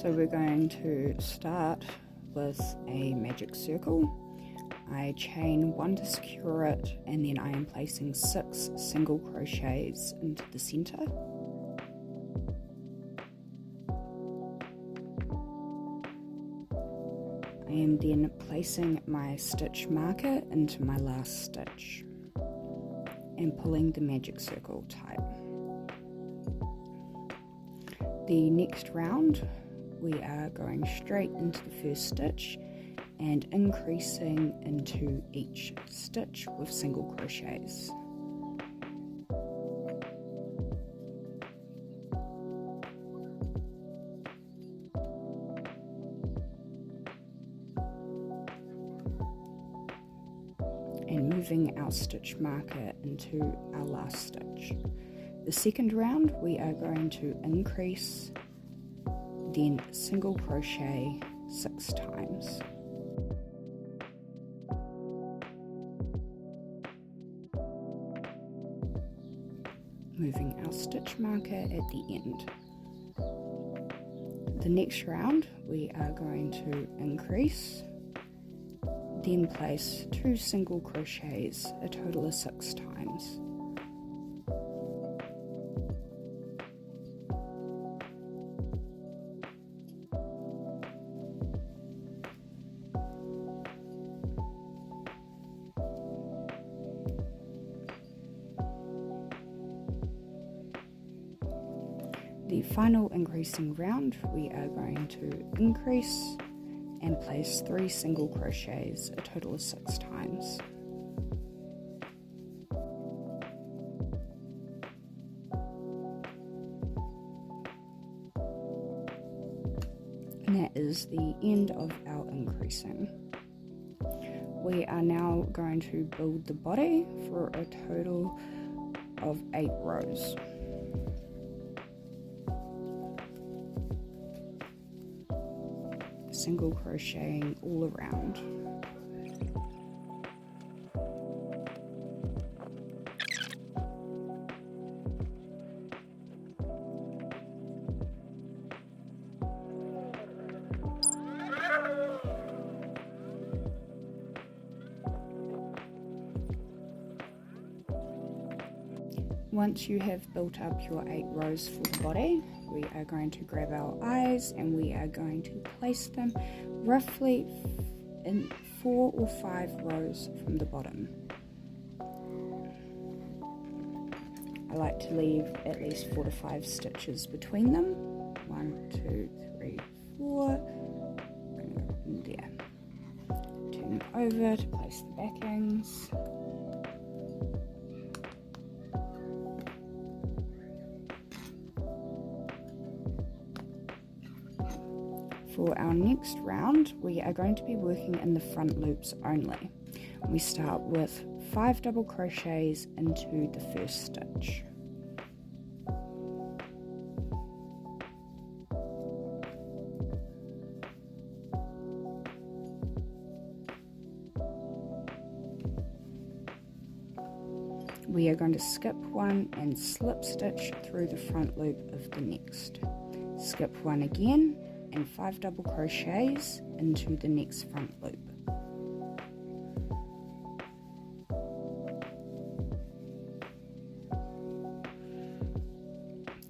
So we're going to start with a magic circle. I chain 1 to secure it, and then I am placing 6 single crochets into the center. I am then placing my stitch marker into my last stitch and pulling the magic circle tight. The next round we are going straight into the first stitch and increasing into each stitch with single crochets. And moving our stitch marker into our last stitch. The second round we are going to increase, then single crochet 6 times. Moving our stitch marker at the end. The next round we are going to increase, then place 2 single crochets, a total of 6 times. The final increasing round we are going to increase and place 3 single crochets, a total of 6 times. And that is the end of our increasing. We are now going to build the body for a total of 8 rows. Single crocheting all around. Once you have built up your 8 rows for the body, we are going to grab our eyes and we are going to place them roughly in 4 or 5 rows from the bottom. I like to leave at least 4 to 5 stitches between them. 1, 2, 3, 4. Bring it in there. Turn them over to place the backings. For our next round, we are going to be working in the front loops only. We start with 5 double crochets into the first stitch. We are going to skip 1 and slip stitch through the front loop of the next. Skip 1 again, and 5 double crochets into the next front loop.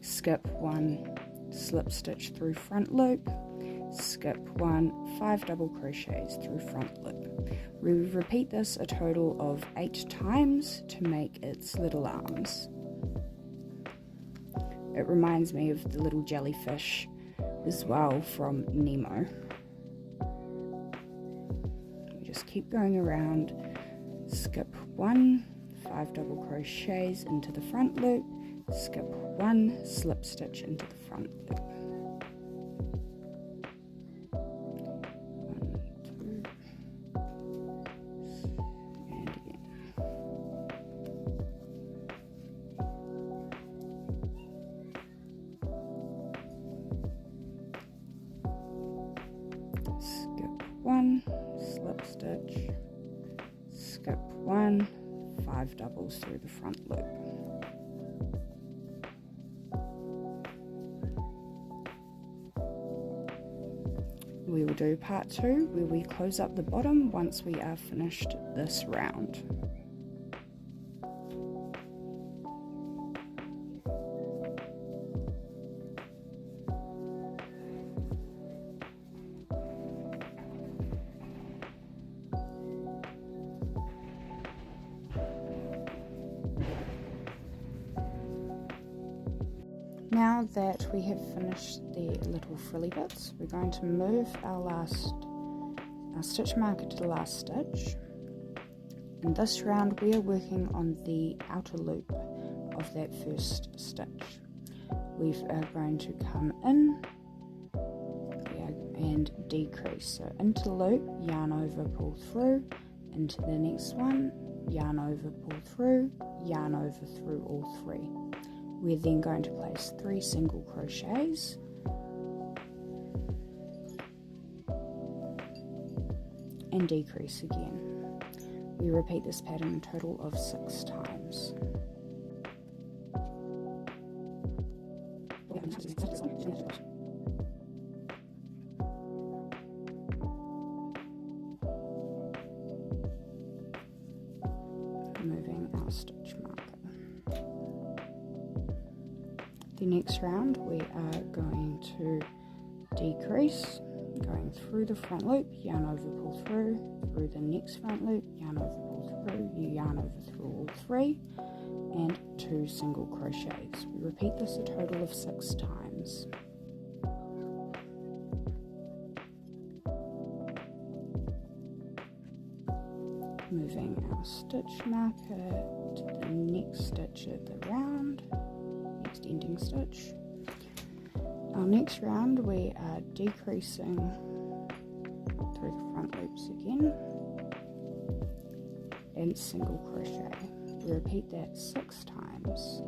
Skip 1, slip stitch through front loop, skip 1, 5 double crochets through front loop. We repeat this a total of 8 times to make its little arms. It reminds me of the little jellyfish as well from Nemo. We just keep going around, skip 1, 5 double crochets into the front loop, skip 1, slip stitch into the front loop. 1, 2, and again. Skip 1, slip stitch, skip 1, 5 doubles through the front loop. we will do part 2 where we close up the bottom once we are finished this round. Now that we have finished the little frilly bits, we're going to move our stitch marker to the last stitch. In this round we are working on the outer loop of that first stitch. We are going to come in and decrease. So into loop, yarn over, pull through, into the next one, yarn over, pull through, yarn over through all 3. We're then going to place 3 single crochets and decrease again. We repeat this pattern a total of 6 times. Moving our stitch marker. The next round we are going to decrease, going through the front loop, yarn over, pull through the next front loop, yarn over, pull through, you yarn over through all 3, and 2 single crochets. We repeat this a total of 6 times. Moving our stitch marker to the next stitch of the round. Next ending stitch. Our next round we are decreasing through the front loops again and single crochet. We repeat that 6 times.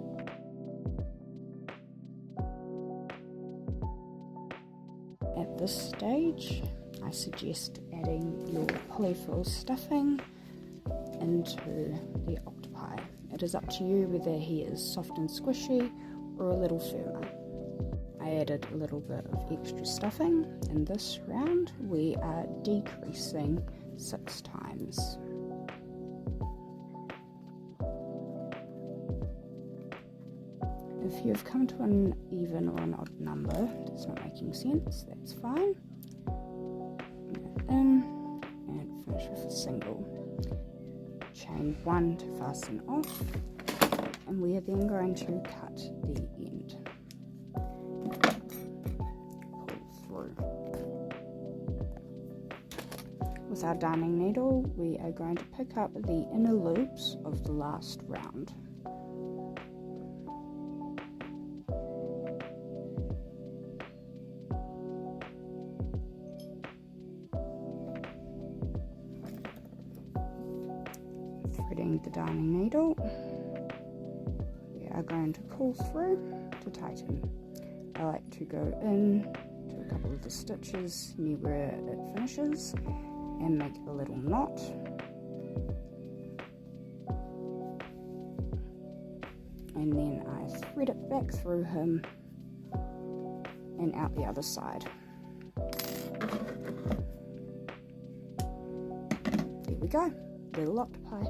At this stage I suggest adding your polyfill stuffing into the octopi. It is up to you whether he is soft and squishy or a little firmer. I added a little bit of extra stuffing. In this round we are decreasing 6 times. If you've come to an even or an odd number that's not making sense, that's fine. In and finish with a single. Chain 1 to fasten off, and we are then going to cut the end. Pull through. With our darning needle, we are going to pick up the inner loops of the last round. Threading the darning needle, we are going to pull through to tighten. I like to go in to a couple of the stitches near where it finishes and make a little knot. And then I thread it back through him and out the other side. There we go, little octopi.